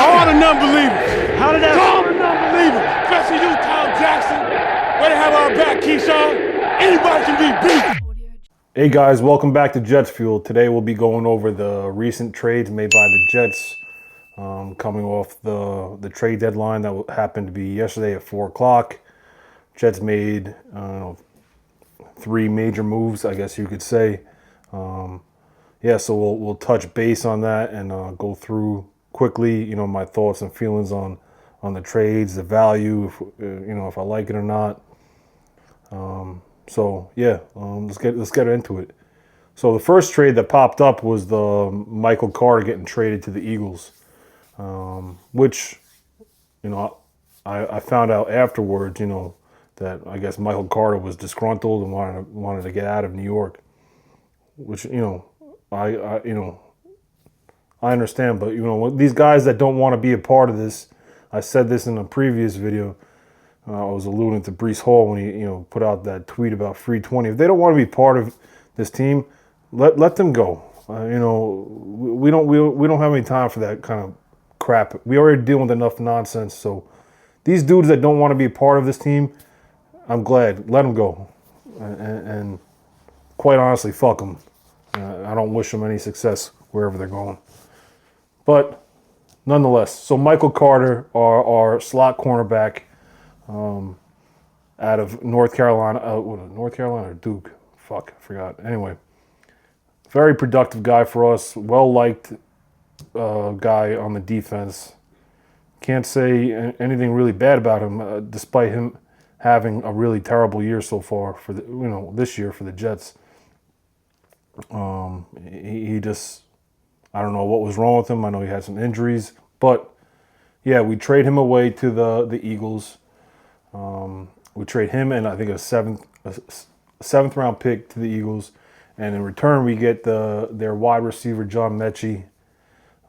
all the non-believers. How did that? To all the non-believers, especially you, Tom Jackson. Way to have our back, Keyshawn. Anybody can be beat. Hey guys, welcome back to Jets Fuel. Today we'll be going over the recent trades made by the Jets, coming off the trade deadline that happened to be yesterday at 4 o'clock. Jets made three major moves, I guess you could say. So we'll touch base on that and go through quickly, my thoughts and feelings on the trades, the value, if I like it or not. Let's get into it. So the first trade that popped up was the Michael Carter getting traded to the Eagles, which, I found out afterwards, that I guess Michael Carter was disgruntled and wanted to get out of New York, which, I understand, but these guys that don't want to be a part of this, I said this in a previous video. I was alluding to Breece Hall when he put out that tweet about free 20. If they don't want to be part of this team, let them go. We don't have any time for that kind of crap. We already deal with enough nonsense. So these dudes that don't want to be a part of this team, I'm glad. Let them go. And quite honestly, fuck them. I don't wish them any success wherever they're going. But nonetheless, so Michael Carter, our slot cornerback, out of North Carolina, North Carolina or Duke? Fuck, I forgot. Anyway, very productive guy for us. Well-liked guy on the defense. Can't say anything really bad about him, despite him having a really terrible year so far for this year for the Jets. He just, I don't know what was wrong with him. I know he had some injuries, but yeah, we trade him away to the Eagles. We trade him and I think a seventh round pick to the Eagles, and in return we get their wide receiver John Mechie,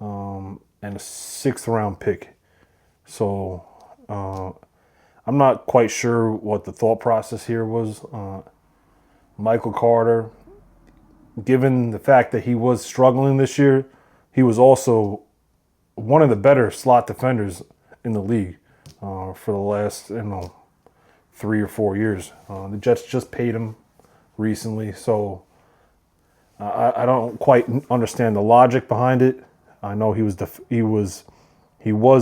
and a 6th round pick. So I'm not quite sure what the thought process here was. Michael Carter, given the fact that he was struggling this year, he was also one of the better slot defenders in the league for the last 3 or 4 years. The Jets just paid him recently, so I don't quite understand the logic behind it. I know he was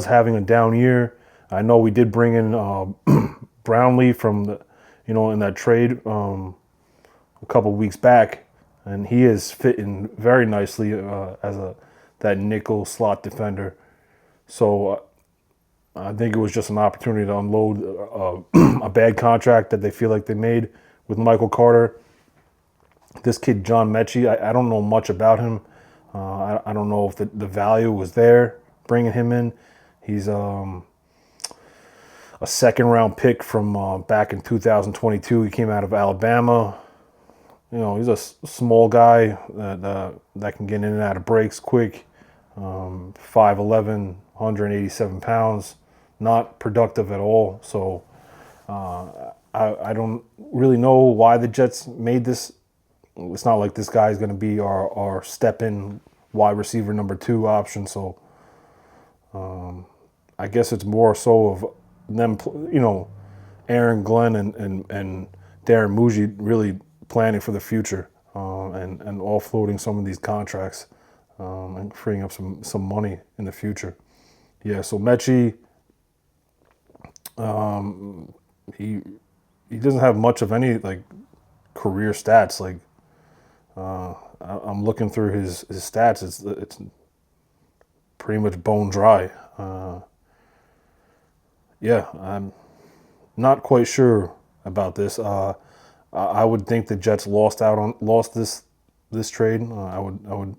having a down year. I know we did bring in Brownlee from in that trade a couple weeks back, and he is fitting very nicely as that nickel slot defender. So I think it was just an opportunity to unload a bad contract that they feel like they made with Michael Carter. This kid, John Mechie, I don't know much about him. I don't know if the value was there bringing him in. He's a 2nd round pick from back in 2022. He came out of Alabama. He's a small guy that can get in and out of breaks quick. 5'11", 187 pounds. Not productive at all. So I don't really know why the Jets made this. It's not like this guy is going to be our step-in wide receiver number 2 option. So I guess it's more so of them, Aaron Glenn and Darren Muji really planning for the future and offloading some of these contracts and freeing up some money in the future. Yeah, so Mechie, he doesn't have much of any career stats. I'm looking through his stats. It's pretty much bone dry. I'm not quite sure about this. I would think the Jets lost this trade. I would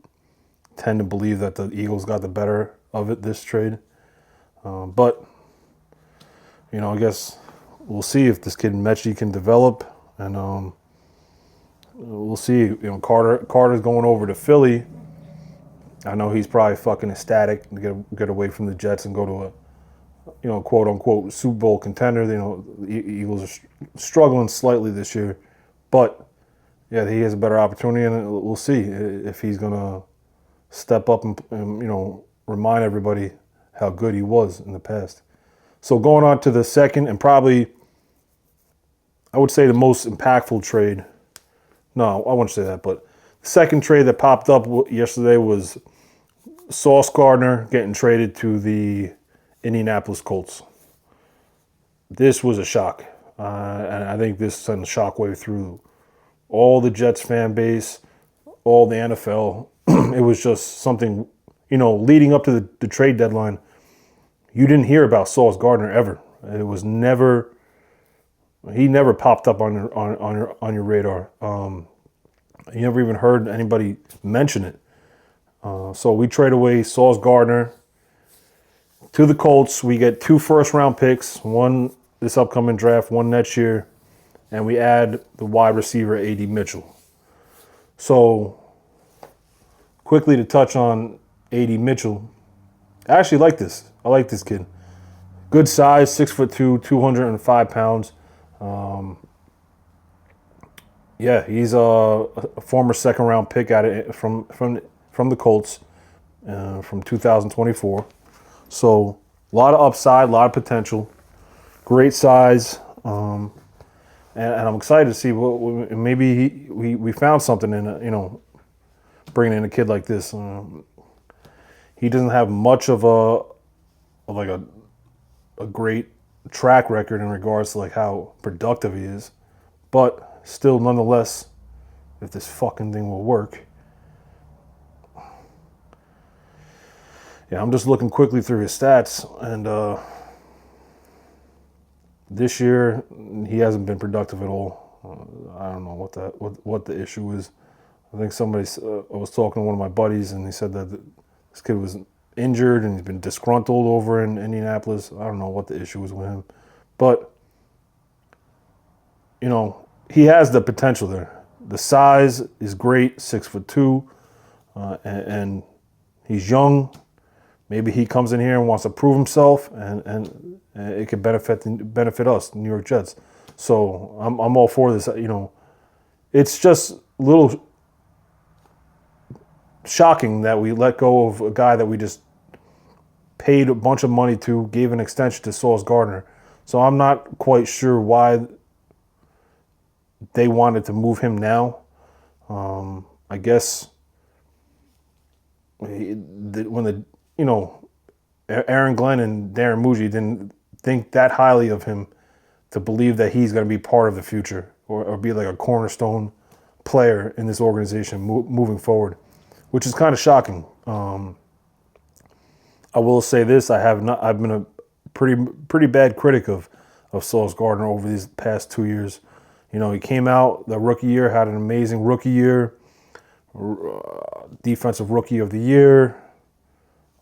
tend to believe that the Eagles got the better of it this trade. But I guess we'll see if this kid Mechie can develop, and we'll see. Carter's going over to Philly. I know he's probably fucking ecstatic to get away from the Jets and go to a quote unquote Super Bowl contender. The Eagles are struggling slightly this year, but yeah, he has a better opportunity, and we'll see if he's gonna step up and remind everybody how good he was in the past. So going on to the second and probably, I would say the most impactful trade. No, I wouldn't say that, but the second trade that popped up yesterday was Sauce Gardner getting traded to the Indianapolis Colts. This was a shock. And I think this sent a shockwave through all the Jets fan base, all the NFL. It was just something, leading up to the trade deadline, you didn't hear about Sauce Gardner ever. It was never, he never popped up on your radar. You never even heard anybody mention it. So we trade away Sauce Gardner to the Colts. We get 2 first-round picks, one this upcoming draft, one next year, and we add the wide receiver A.D. Mitchell. So quickly to touch on A.D. Mitchell, I actually like this. I like this kid. Good size, 6'2", 205 pounds. Yeah, he's a former second-round pick from the Colts from 2024. So a lot of upside, a lot of potential, great size, and I'm excited to see what maybe we found something in bringing in a kid like this. He doesn't have much of a great track record in regards to like how productive he is, but still, nonetheless, if this fucking thing will work. Yeah, I'm just looking quickly through his stats, and this year he hasn't been productive at all. I don't know what the issue is. I think I was talking to one of my buddies, and he said that this kid was injured and he's been disgruntled over in Indianapolis. I don't know what the issue is with him, but he has the potential there. The size is great, 6'2", and he's young. Maybe he comes in here and wants to prove himself, and it could benefit us, the New York Jets. So I'm all for this. It's just a little shocking that we let go of a guy that we just paid a bunch of money to, gave an extension to Sauce Gardner. So I'm not quite sure why they wanted to move him now. I guess when Aaron Glenn and Darren Muji didn't think that highly of him to believe that he's going to be part of the future or be like a cornerstone player in this organization moving forward, which is kind of shocking. I will say this: I've been a pretty bad critic of Sauce Gardner over these past 2 years. He came out the rookie year, had an amazing rookie year, defensive rookie of the year.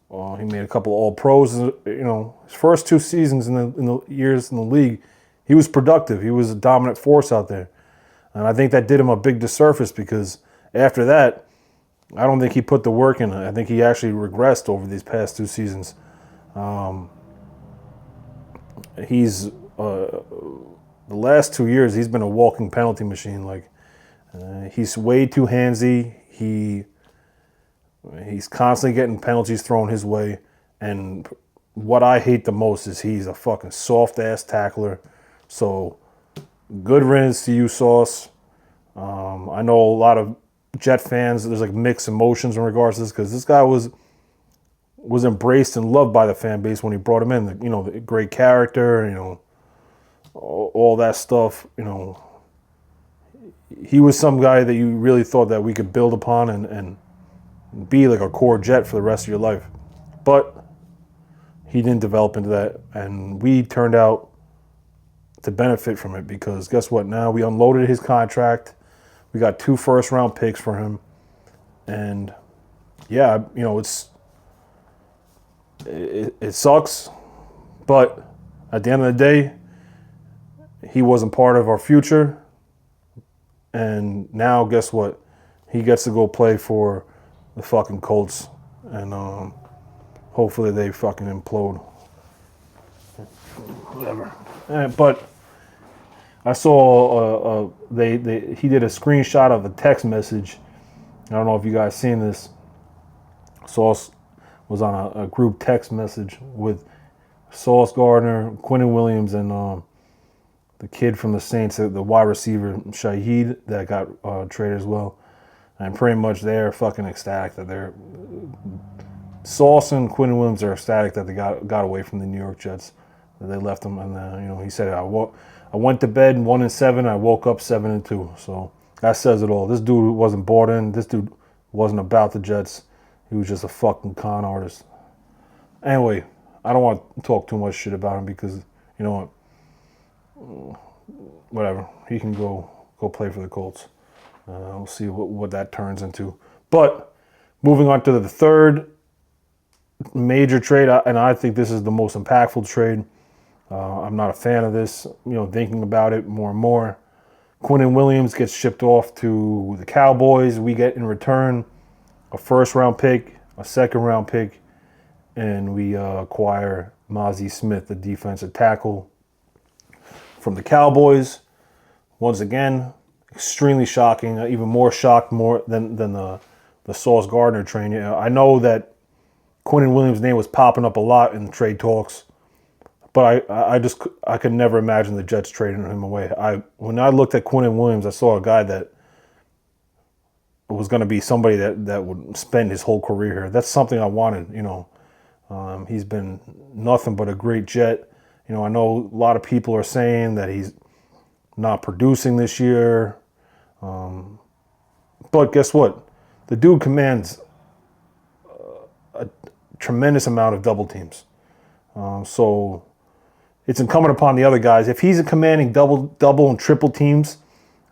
He made a couple of All-Pros. His first 2 seasons in the years in the league, he was productive. He was a dominant force out there, and I think that did him a big disservice because after that, I don't think he put the work in. I think he actually regressed over these past 2 seasons. He's the last 2 years, he's been a walking penalty machine. He's way too handsy. He's constantly getting penalties thrown his way. And what I hate the most is he's a fucking soft-ass tackler. So, good riddance to you, Sauce. I know a lot of Jet fans, there's mixed emotions in regards to this because this guy was embraced and loved by the fan base when he brought him in. The great character, all that stuff. He was some guy that you really thought that we could build upon and be like a core Jet for the rest of your life. But he didn't develop into that, and we turned out to benefit from it because guess what? Now we unloaded his contract. We got 2 first-round picks for him, and yeah, it sucks, but at the end of the day, he wasn't part of our future, and now guess what? He gets to go play for the fucking Colts, and hopefully they fucking implode. Whatever. But I saw he did a screenshot of a text message. I don't know if you guys seen this. Sauce was on a group text message with Sauce Gardner, Quinnen Williams, and the kid from the Saints, the wide receiver Shaheed that got traded as well. And pretty much they're fucking ecstatic that they're Sauce and Quinnen Williams are ecstatic that they got away from the New York Jets. That they left them, and he said I went to bed 1-7. I woke up 7-2. So that says it all. This dude wasn't bought in. This dude wasn't about the Jets. He was just a fucking con artist. Anyway, I don't want to talk too much shit about him because you know what? Whatever. He can go play for the Colts. We'll see what that turns into. But moving on to the third major trade, and I think this is the most impactful trade. I'm not a fan of this. Thinking about it more and more. Quinnen Williams gets shipped off to the Cowboys. We get in return a first-round pick, a second-round pick, and we acquire Mozzie Smith, the defensive tackle from the Cowboys. Once again, extremely shocking. Even more shocked than the Sauce Gardner trade. I know that Quinnen Williams' name was popping up a lot in the trade talks. But I could never imagine the Jets trading him away. When I looked at Quinnen Williams, I saw a guy that was going to be somebody that would spend his whole career here. That's something I wanted. He's been nothing but a great Jet. I know a lot of people are saying that he's not producing this year. But guess what? The dude commands a tremendous amount of double teams. So it's incumbent upon the other guys. If he's commanding double and triple teams,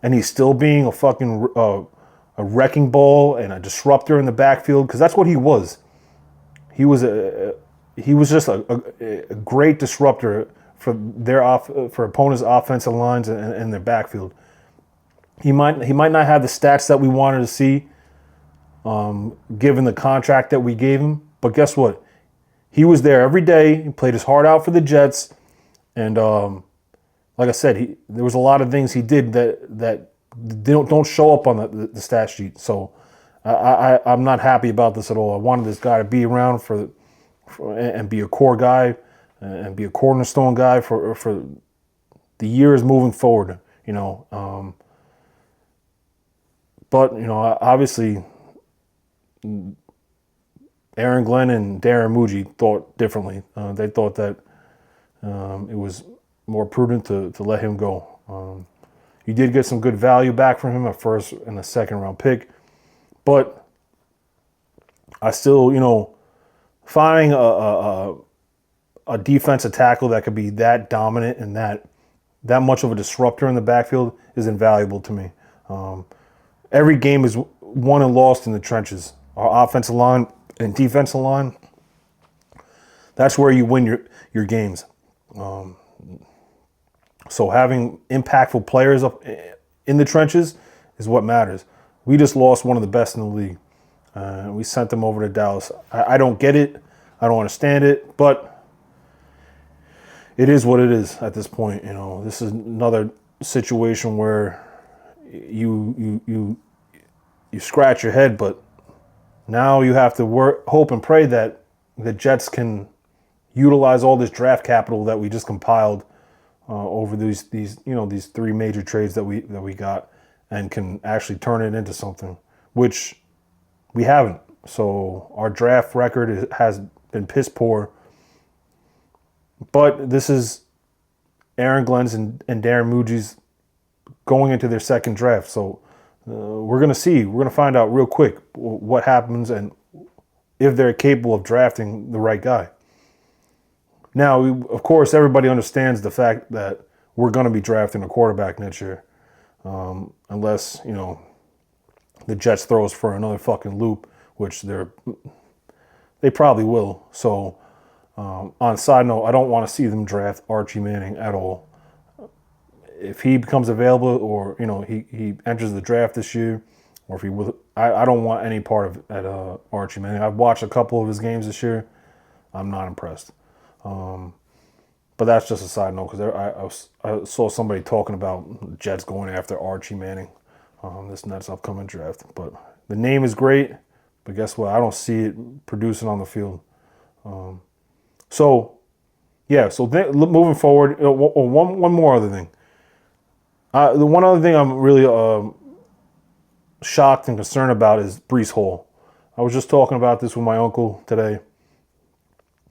and he's still being a fucking a wrecking ball and a disruptor in the backfield, because that's what he was. He was just a great disruptor for opponents' offensive lines and their backfield. He might not have the stats that we wanted to see, given the contract that we gave him. But guess what? He was there every day. He played his heart out for the Jets. And like I said, there was a lot of things he did that don't show up on the stat sheet. So I'm not happy about this at all. I wanted this guy to be around and be a core guy and be a cornerstone guy for the years moving forward. But obviously, Aaron Glenn and Darren Muji thought differently. They thought that it was more prudent to let him go. You did get some good value back from him, a first and a second round pick. But I still, finding a defensive tackle that could be that dominant and that much of a disruptor in the backfield is invaluable to me. Every game is won and lost in the trenches. Our offensive line and defensive line, that's where you win your games. So having impactful players up in the trenches is what matters. We just lost one of the best in the league. We sent them over to Dallas. I don't get it. I don't understand it, but it is what it is at this point. This is another situation where you scratch your head, but now you have to hope and pray that the Jets can utilize all this draft capital that we just compiled over these three major trades that we got, and can actually turn it into something, which we haven't. So our draft record has been piss poor. But this is Aaron Glenn's and Darren Muji's going into their second draft. So we're going to see. We're going to find out real quick what happens and if they're capable of drafting the right guy. Now, of course, everybody understands the fact that we're going to be drafting a quarterback next year, unless, the Jets throw us for another fucking loop, which they probably will. So, on a side note, I don't want to see them draft Archie Manning at all. If he becomes available, or he enters the draft this year, or if he will, I don't want any part of Archie Manning. I've watched a couple of his games this year. I'm not impressed. But that's just a side note, because I saw somebody talking about Jets going after Archie Manning this next upcoming draft. But the name is great, but guess what? I don't see it producing on the field. So moving forward, one more other thing. The one other thing I'm really shocked and concerned about is Breece Hall. I was just talking about this with my uncle today.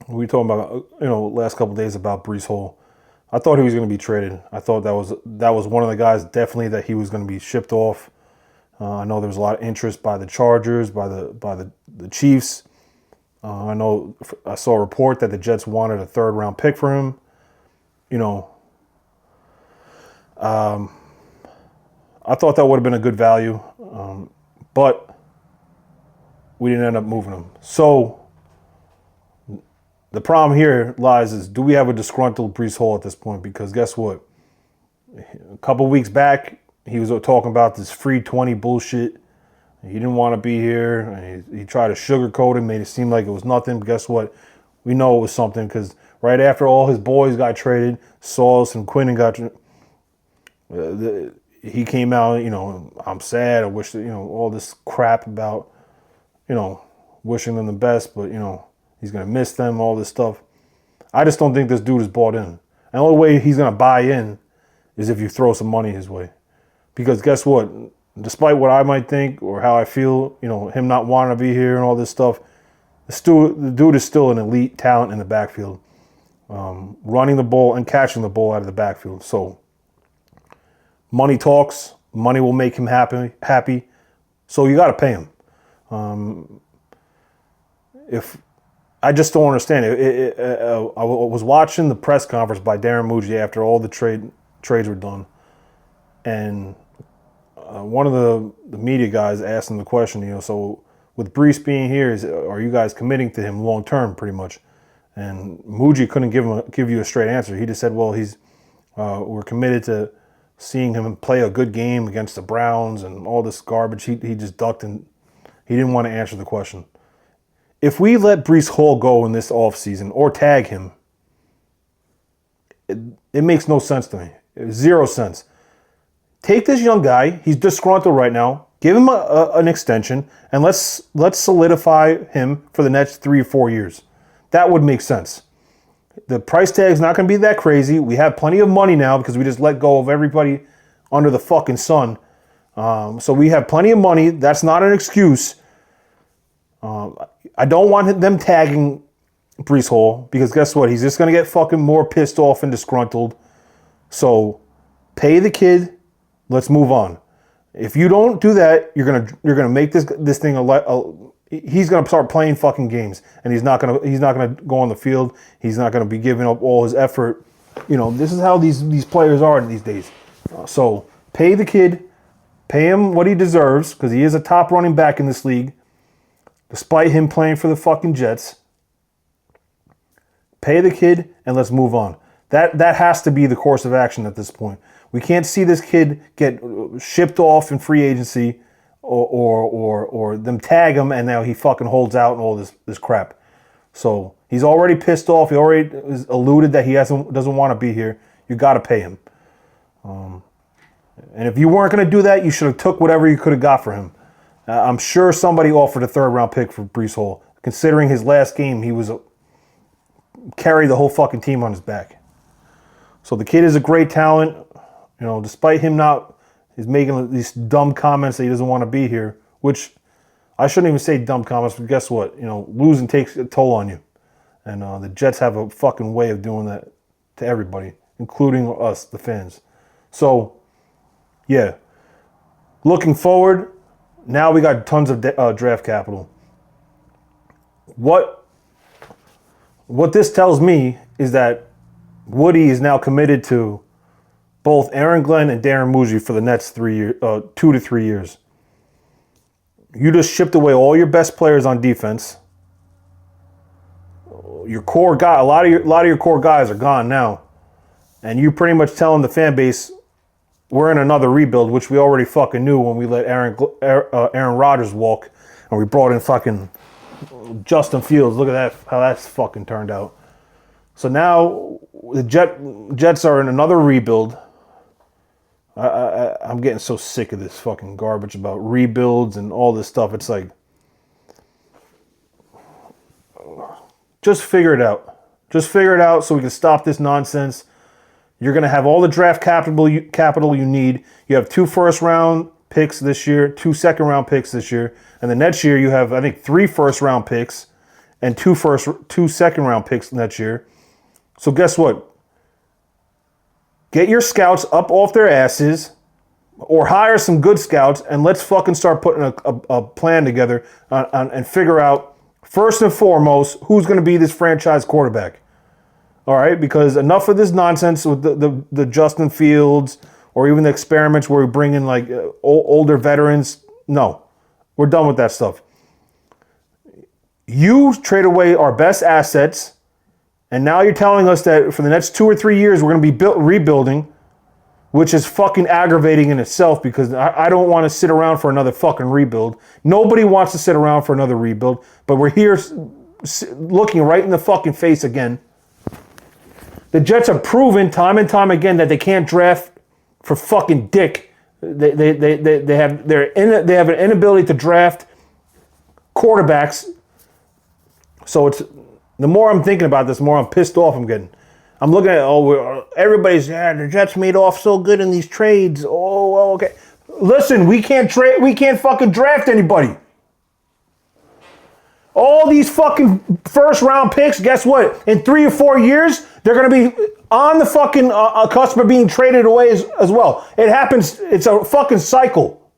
We were talking about last couple of days about Breece Hall. I thought he was going to be traded. I thought that was one of the guys definitely that he was going to be shipped off. I know there was a lot of interest by the Chargers, by the Chiefs. I know I saw a report that the Jets wanted a third-round pick for him. I thought that would have been a good value, but we didn't end up moving him. So the problem here lies is, do we have a disgruntled Breece Hall at this point? Because guess what? A couple of weeks back, he was talking about this free 20 bullshit. He didn't want to be here. He tried to sugarcoat it, made it seem like it was nothing. But guess what? We know it was something because right after all his boys got traded, Sauce and Quinnen got he came out, I'm sad. I wish that, all this crap about, wishing them the best, but, he's going to miss them, all this stuff. I just don't think this dude is bought in. And the only way he's going to buy in is if you throw some money his way. Because guess what? Despite what I might think or how I feel, him not wanting to be here and all this stuff, the dude is still an elite talent in the backfield. Running the ball and catching the ball out of the backfield. So money talks. Money will make him happy. So you got to pay him. If I just don't understand it. I was watching the press conference by Darren Muji after all the trades were done, and one of the media guys asked him the question, so with Breece being here, are you guys committing to him long term, pretty much? And Muji couldn't give you a straight answer. He just said, well, we're committed to seeing him play a good game against the Browns and all this garbage. He just ducked and he didn't want to answer the question. If we let Breece Hall go in this offseason or tag him, it makes no sense to me. 0 sense. Take this young guy. He's disgruntled right now. Give him an extension, and let's solidify him for the next 3 or 4 years. That would make sense. The price tag's not going to be that crazy. We have plenty of money now because we just let go of everybody under the fucking sun. So we have plenty of money. That's not an excuse. I don't want them tagging Breece Hall because guess what? He's just going to get fucking more pissed off and disgruntled. So pay the kid. Let's move on. If you don't do that, you're gonna make this thing he's gonna start playing fucking games, and he's not gonna go on the field. He's not gonna be giving up all his effort. This is how these players are these days. So pay the kid, pay him what he deserves because he is a top running back in this league, despite him playing for the fucking Jets. Pay the kid and let's move on. That has to be the course of action at this point. We can't see this kid get shipped off in free agency or them tag him and now he fucking holds out and all this crap. So he's already pissed off. He already alluded that he doesn't want to be here. You got to pay him. And if you weren't going to do that, you should have took whatever you could have got for him. I'm sure somebody offered a third-round pick for Breece Hall. Considering his last game, he was carried the whole fucking team on his back. So the kid is a great talent. Despite him he's making these dumb comments that he doesn't want to be here, which I shouldn't even say dumb comments, but guess what? Losing takes a toll on you. And the Jets have a fucking way of doing that to everybody, including us, the fans. So, yeah. Looking forward, now we got tons of draft capital. What this tells me is that Woody is now committed to both Aaron Glenn and Darren Muji for the next 2 to 3 years. You just shipped away all your best players on defense. Your core guy, a lot of your core guys are gone now, and you pretty much telling the fan base we're in another rebuild, which we already fucking knew when we let Aaron Rodgers walk, and we brought in fucking Justin Fields. Look at that, how that's fucking turned out. So now the Jets are in another rebuild. I'm getting so sick of this fucking garbage about rebuilds and all this stuff. It's like, just figure it out. Just figure it out so we can stop this nonsense. You're going to have all the draft capital you need. You have 2 first-round picks this year, 2 second-round picks this year, and the next year you have, I think, 3 first-round picks and 2 second-round picks next year. So guess what? Get your scouts up off their asses or hire some good scouts and let's fucking start putting a plan together and figure out, first and foremost, who's going to be this franchise quarterback. All right? Because enough of this nonsense with the Justin Fields or even the experiments where we bring in like older veterans. No, we're done with that stuff. You trade away our best assets, and now you're telling us that for the next 2 or 3 years we're going to be rebuilding, which is fucking aggravating in itself because I don't want to sit around for another fucking rebuild. Nobody wants to sit around for another rebuild, but we're here looking right in the fucking face again. The Jets have proven time and time again that they can't draft for fucking dick. They have an inability to draft quarterbacks. So it's the more I'm thinking about this, the more I'm pissed off I'm getting. I'm looking at everybody's the Jets made off so good in these trades. Oh, okay. Listen, we can't fucking draft anybody. All these fucking first round picks, guess what? In 3 or 4 years, they're going to be on the fucking cusp of being traded away as well. It happens. It's a fucking cycle.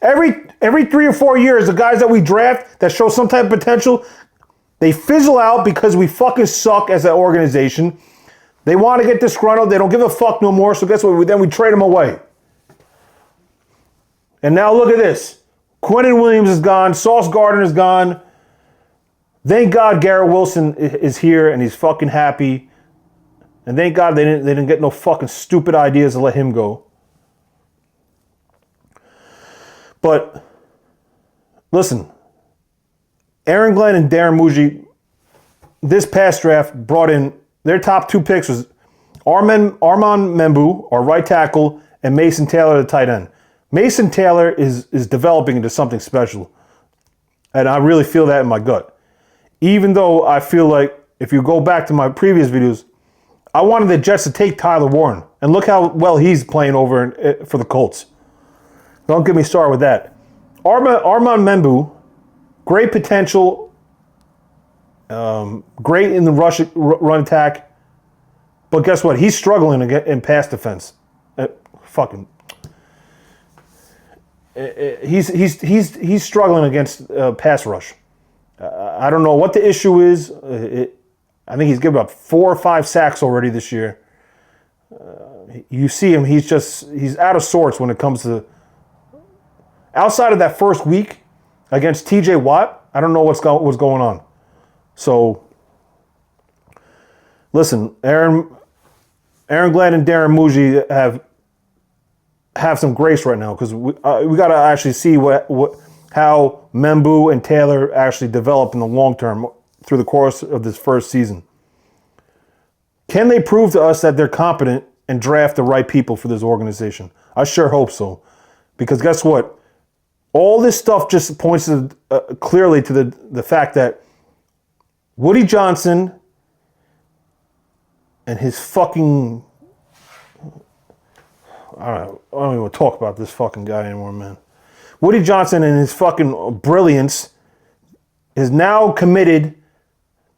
Every 3 or 4 years, the guys that we draft that show some type of potential, they fizzle out because we fucking suck as an organization. They want to get disgruntled. They don't give a fuck no more. So guess what? Then we trade them away. And now look at this. Quinnen Williams is gone. Sauce Gardner is gone. Thank God Garrett Wilson is here and he's fucking happy. And thank God they didn't get no fucking stupid ideas to let him go. But listen, Aaron Glenn and Darren Muji, this past draft brought in their top 2 picks was Armand Membu, our right tackle, and Mason Taylor, the tight end. Mason Taylor is developing into something special. And I really feel that in my gut. Even though I feel like, if you go back to my previous videos, I wanted the Jets to take Tyler Warren. And look how well he's playing over for the Colts. Don't get me started with that. Armand Membu, great potential, great in the run attack. But guess what? He's struggling in pass defense. He's struggling against pass rush. I don't know what the issue is. I think he's given up 4 or 5 sacks already this year. You see him; he's out of sorts when it comes to. Outside of that first week against T.J. Watt, I don't know what's going on. So, listen, Aaron Glenn and Darren Muji have some grace right now because we got to actually see how Membu and Taylor actually develop in the long term through the course of this first season. Can they prove to us that they're competent and draft the right people for this organization? I sure hope so. Because guess what? All this stuff just points clearly to the fact that Woody Johnson and his fucking... I don't even want to talk about this fucking guy anymore, man. Woody Johnson and his fucking brilliance is now committed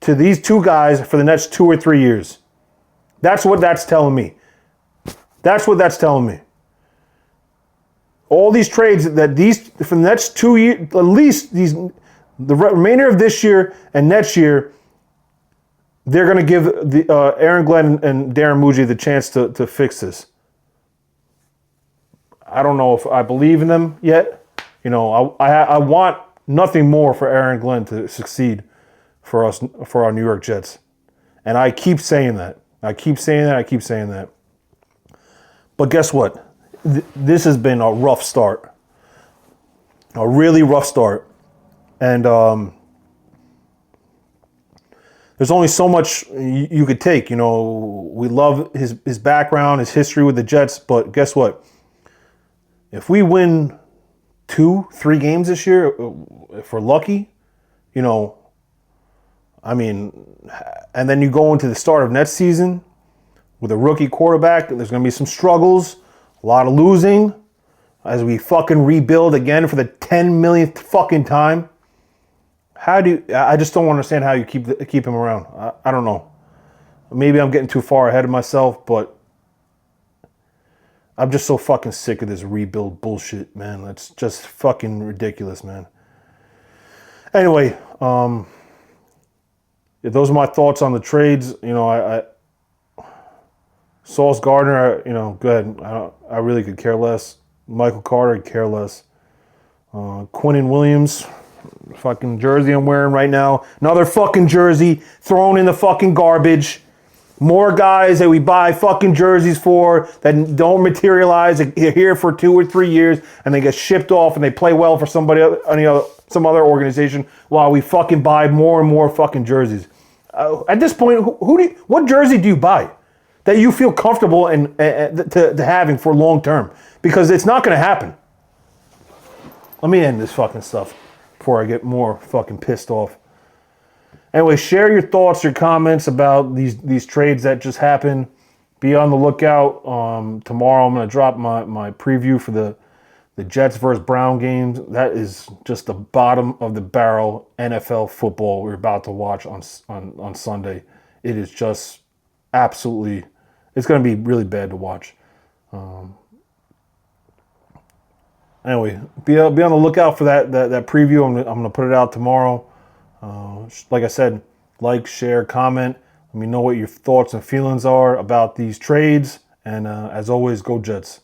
to these 2 guys for the next 2 or 3 years. That's what that's telling me. That's what that's telling me. All these trades for the next 2 years, at least the remainder of this year and next year, they're going to give Aaron Glenn and Darren Muji the chance to fix this. I don't know if I believe in them yet. You know, I want nothing more for Aaron Glenn to succeed for us, for our New York Jets. And I keep saying that. I keep saying that. But guess what? This has been a rough start. A really rough start. And there's only so much you could take. You know, we love his background, his history with the Jets. But guess what? If we win 2-3 games this year, if we're lucky, you know, I mean, and then you go into the start of next season with a rookie quarterback. There's going to be some struggles, a lot of losing as we fucking rebuild again for the 10 millionth fucking time. I just don't understand how you keep him around. I don't know. Maybe I'm getting too far ahead of myself, but I'm just so fucking sick of this rebuild bullshit, man. That's just fucking ridiculous, man. Anyway, those are my thoughts on the trades. You know, Sauce Gardner, you know, go ahead. I really could care less. Michael Carter, care less. Quinnen Williams, fucking jersey I'm wearing right now. Another fucking jersey thrown in the fucking garbage. More guys that we buy fucking jerseys for that don't materialize. They're here for 2 or 3 years and they get shipped off and they play well for some other organization while we fucking buy more and more fucking jerseys. At this point, what jersey do you buy that you feel comfortable to having for long term? Because it's not going to happen. Let me end this fucking stuff before I get more fucking pissed off. Anyway, share your thoughts, your comments about these trades that just happened. Be on the lookout. Tomorrow I'm going to drop my preview for the Jets versus Brown games. That is just the bottom of the barrel NFL football we're about to watch on Sunday. It is just absolutely, it's going to be really bad to watch. Anyway, be on the lookout for that preview. I'm going to put it out tomorrow. Like I said, like, share, comment. Let me know what your thoughts and feelings are about these trades. And as always, go Jets.